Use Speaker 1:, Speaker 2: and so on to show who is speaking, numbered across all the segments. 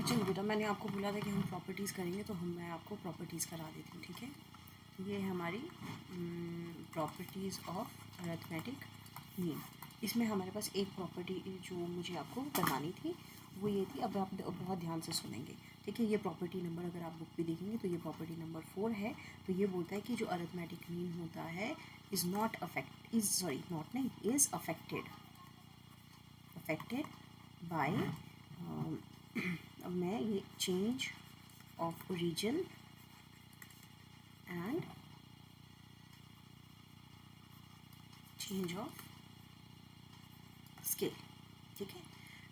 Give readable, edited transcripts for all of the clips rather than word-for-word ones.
Speaker 1: चलो बेटा, मैंने आपको बोला था कि हम प्रॉपर्टीज़ करेंगे, तो मैं आपको प्रॉपर्टीज़ करा देती हूँ, ठीक है। ये है हमारी प्रॉपर्टीज़ ऑफ अरिथमेटिक मीन। इसमें हमारे पास एक प्रॉपर्टी जो मुझे आपको बतानी थी वो ये थी, अब आप बहुत ध्यान से सुनेंगे, ठीक है। ये प्रॉपर्टी नंबर अगर आप बुक पे देखेंगे तो ये प्रॉपर्टी नंबर 4 है। तो ये बोलता है कि जो अरिथमेटिक मीन होता है is not affect is sorry not नहीं इज़ अफेक्टेड बाय, अब मैं ये change of origin and change of scale, ठीक है।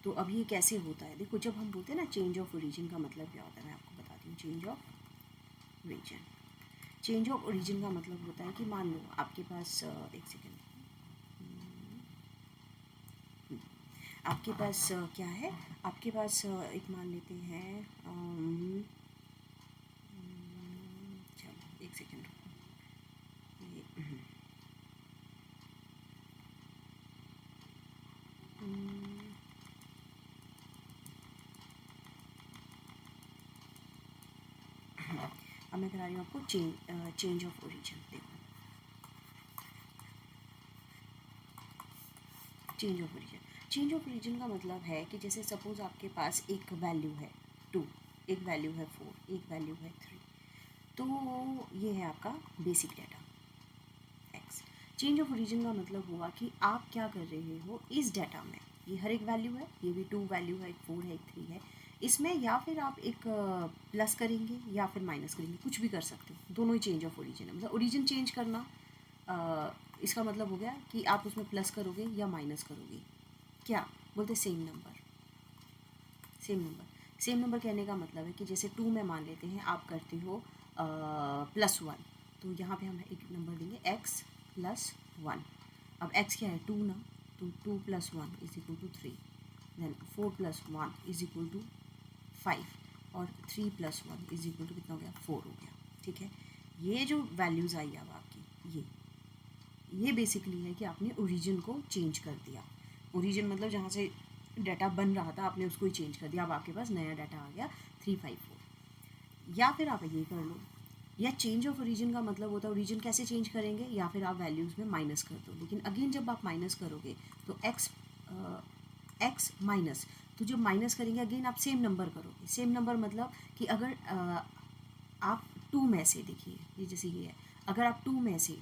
Speaker 1: तो अब ये कैसे होता है, देखो, जब हम बोलते हैं ना चेंज ऑफ ओरिजिन का मतलब क्या होता है, मैं आपको बताती हूँ। चेंज ऑफ ओरिजिन का मतलब होता है कि मान लो आपके पास एक सेकेंड, आपके पास क्या है, आपके पास एक मान लेते हैं, चलो एक सेकेंड, अब मैं करा रही हूँ आपको चेंज ऑफ ओरिजिन। देखो, चेंज ऑफ ओरिजिन का मतलब है कि जैसे सपोज़ आपके पास एक वैल्यू है 2, एक वैल्यू है 4, एक वैल्यू है 3, तो ये है आपका basic data x. Change of origin का मतलब हुआ कि आप क्या कर रहे हो इस डाटा में, ये हर एक वैल्यू है, ये भी 2 वैल्यू है, एक 4 है, एक 3 है, इसमें या फिर आप एक प्लस करेंगे या फिर माइनस करेंगे, कुछ भी कर सकते हो, दोनों ही चेंज ऑफ ओरिजिन है। मतलब ओरिजिन चेंज करना, इसका मतलब हो गया कि आप उसमें प्लस करोगे या माइनस करोगे, क्या बोलते, सेम नंबर। सेम नंबर कहने का मतलब है कि जैसे 2 में मान लेते हैं आप करते हो +1, तो यहाँ पे हम एक नंबर देंगे x +1। अब x क्या है, 2 ना, तो 2 + 1 = 3, देन 4 + 1 = 5 और 3 + 1 कितना हो गया, 4 हो गया, ठीक है। ये जो वैल्यूज़ आई अब आपकी, ये बेसिकली है कि आपने ओरिजिन को चेंज कर दिया। ओरिजिन मतलब जहाँ से डाटा बन रहा था आपने उसको ही चेंज कर दिया, अब आपके पास नया डाटा आ गया 354। या फिर आप ये कर लो, या चेंज ऑफ ओरिजिन का मतलब होता है ओरिजिन कैसे चेंज करेंगे, या फिर आप वैल्यूज़ में माइनस कर दो। लेकिन अगेन जब आप माइनस करोगे तो एक्स माइनस, तो जब माइनस करेंगे अगेन आप सेम नंबर करोगे। सेम नंबर मतलब कि अगर आप 2 में से, देखिए ये जैसे ये है, अगर आप 2 में से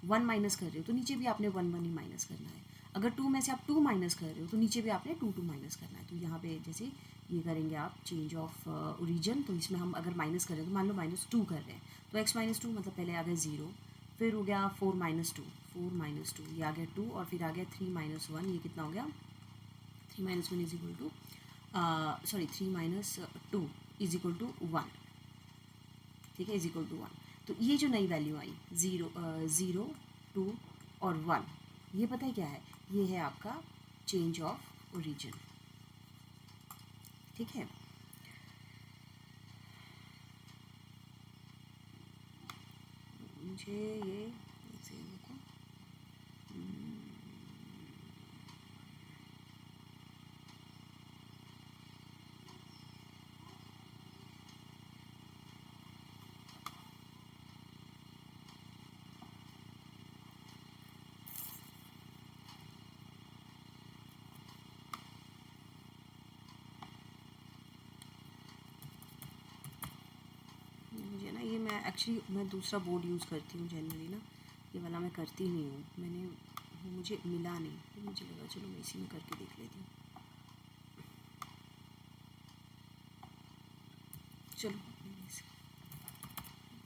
Speaker 1: 1 माइनस कर रहे हो तो नीचे भी आपने 1 ही माइनस करना है। अगर 2 में से आप 2 माइनस कर रहे हो तो नीचे भी आपने 2 माइनस करना है। तो यहाँ पे जैसे ये करेंगे आप चेंज ऑफ ओरिजिन, तो इसमें हम अगर माइनस कर रहे हैं तो मान लो -2 कर रहे हैं, तो x -2 मतलब पहले आ गया 0, फिर हो गया 4 - 2, ये आ गया 2, और फिर आ गया 3 - 1, ये कितना हो गया, 3 - 1 = 2 = 1, ठीक है, =1। तो ये जो नई वैल्यू आई 0, 2 और 1, ये पता है क्या है, ये है आपका चेंज ऑफ ओरिजिन, ठीक है। मुझे ये मुझे ना, ये मैं एक्चुअली मैं दूसरा बोर्ड यूज़ करती हूँ जनरली ना, ये वाला मैं करती नहीं हूँ, मुझे मिला नहीं, तो मुझे लगा चलो मैं इसी में करके देख लेती हूँ। चलो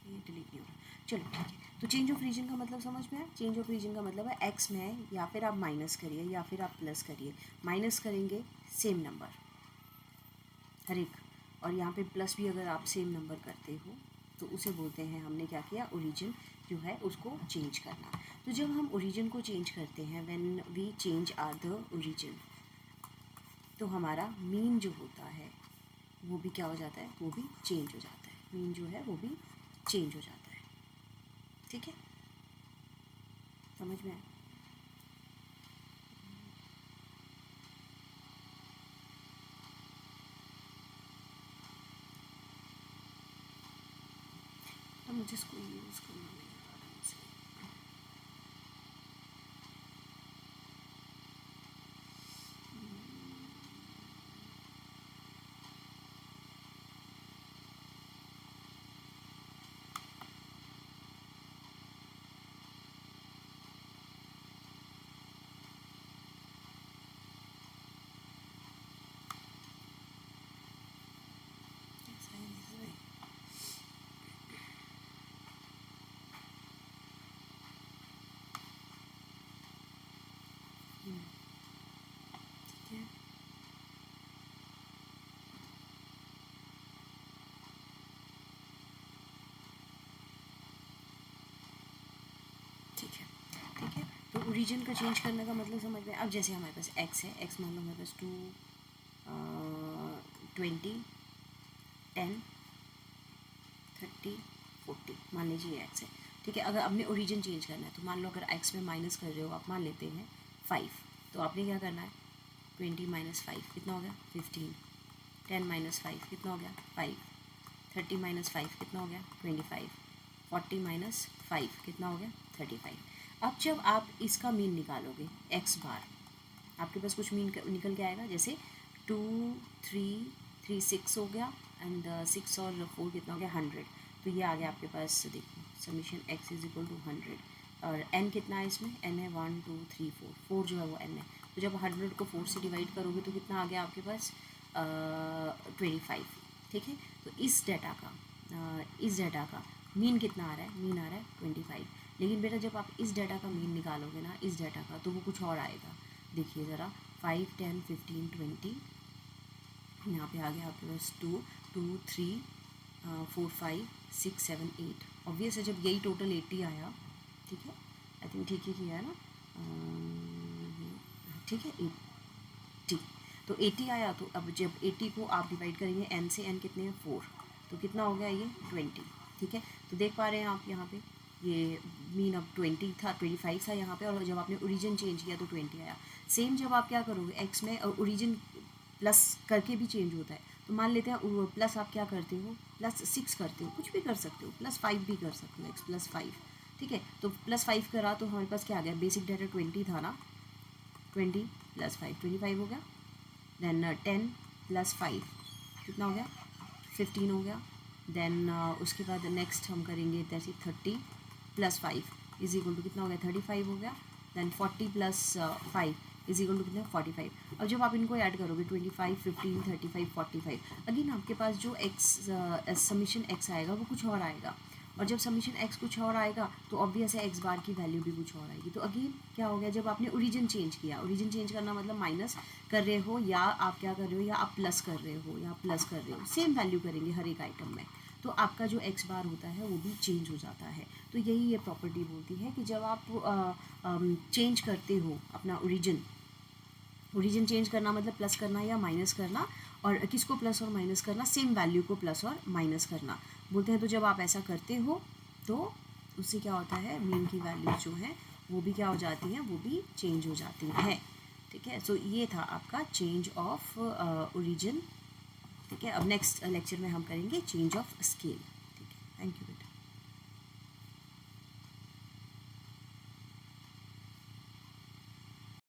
Speaker 1: ये डिलीट नहीं हो रहा, चलो ठीक है। तो चेंज ऑफ रीजन का मतलब समझ में आया। चेंज ऑफ रीजन का मतलब है एक्स में या फिर आप माइनस करिए या फिर आप प्लस करिए, माइनस करेंगे सेम नंबर हर एक, और यहाँ पे प्लस भी अगर आप सेम नंबर करते हो तो उसे बोलते हैं, हमने क्या किया, ओरिजिन जो है उसको चेंज करना। तो जब हम ओरिजिन को चेंज करते हैं, when we change are the origin, तो हमारा मीन जो होता है वो भी क्या हो जाता है, वो भी चेंज हो जाता है। मीन जो है वो भी चेंज हो जाता है, ठीक है, समझ में आया। मुझे इसको यूज़ करना नहीं आराम से। ठीक है, ठीक है, ठीक है। तो ओरिजिन का चेंज करने का मतलब समझ में। अब जैसे हमारे पास एक्स है, एक्स मान लो हमारे पास 2 20 10 30 40 मान लीजिए एक्स है, ठीक है। अगर आपने ओरिजिन चेंज करना है तो मान लो अगर एक्स में माइनस कर रहे हो आप, मान लेते हैं 5, तो आपने क्या करना है 20 माइनस 5 कितना हो गया 15, 10 माइनस 5 कितना हो गया 5, 30 माइनस 5 कितना हो गया 25, 40 माइनस 5 कितना हो गया 35। अब जब आप इसका मीन निकालोगे एक्स बार, आपके पास कुछ मीन निकल के आएगा, जैसे 2 3 3 6 हो गया, एंड 6 और 4 कितना हो गया 100। तो ये आ गया आपके पास, देखो summation X is equal to 100, और एन कितना है इसमें, एन है 1 2 3 4, 4 जो है वो एन है। तो जब 100 को 4 से डिवाइड करोगे तो कितना आ गया आपके पास 25, ठीक है। तो इस डाटा का मीन कितना आ रहा है, मीन आ रहा है 25। लेकिन बेटा जब आप इस डाटा का मीन निकालोगे ना, इस डाटा का, तो वो कुछ और आएगा। देखिए ज़रा 5 10 15 20, यहाँ पे आ गया आपके पास 2 2 3 4 5 6 7 8। ऑब्वियस है जब यही टोटल 80 आया, ठीक है, आई थिंक ठीक ही किया है ना, ठीक है 80। तो 80 आया, तो अब जब 80 को आप डिवाइड करेंगे एन से, एन कितने हैं 4, तो कितना हो गया ये 20, ठीक है। तो देख पा रहे हैं आप यहाँ पे ये मीन अब 20 था, 25 था यहाँ पे, और जब आपने ओरिजिन चेंज किया तो 20 आया। सेम जब आप क्या करोगे एक्स में ओरिजिन प्लस करके भी चेंज होता है, तो मान लेते हैं प्लस आप क्या करते हो +6 करते हो, कुछ भी कर सकते हो, +5 भी कर सकते हो, एक्स +5, ठीक है। तो +5 करा तो हमारे पास क्या आ गया, बेसिक डाटा 20 था ना, 20 + 5 25 हो गया, देन 10 + 5 कितना हो गया 15 हो गया, देन उसके बाद नेक्स्ट हम करेंगे जैसे 30 + 5 इज इक्वल टू कितना हो गया 35 हो गया, देन 40 + 5 इज इक्वल टू कितना 45। अब जब आप इनको ऐड करोगे 25 15 35 45, अगेन आपके पास जो एक्स समीशन एक्स आएगा वो कुछ और आएगा, और जब समीशन एक्स कुछ और आएगा तो ऑब्वियस है एक्स बार की वैल्यू भी कुछ और आएगी। तो अगेन क्या हो गया, जब आपने ओरिजिन चेंज किया, ओरिजिन चेंज करना मतलब माइनस कर रहे हो या आप क्या कर रहे हो, या आप प्लस कर रहे हो या प्लस कर रहे हो, सेम वैल्यू करेंगे हर एक आइटम में, तो आपका जो एक्स बार होता है वो भी चेंज हो जाता है। तो यही ये प्रॉपर्टी बोलती है कि जब आप चेंज करते हो अपना ओरिजिन चेंज करना मतलब प्लस करना या माइनस करना, और किसको प्लस और माइनस करना, सेम वैल्यू को प्लस और माइनस करना बोलते हैं। तो जब आप ऐसा करते हो तो उससे क्या होता है, मीन की वैल्यू जो है वो भी क्या हो जाती है, वो भी चेंज हो जाती है, ठीक है। सो ये था आपका चेंज ऑफ ओरिजिन, ठीक है। अब नेक्स्ट लेक्चर में हम करेंगे चेंज ऑफ स्केल, ठीक है। Thank you.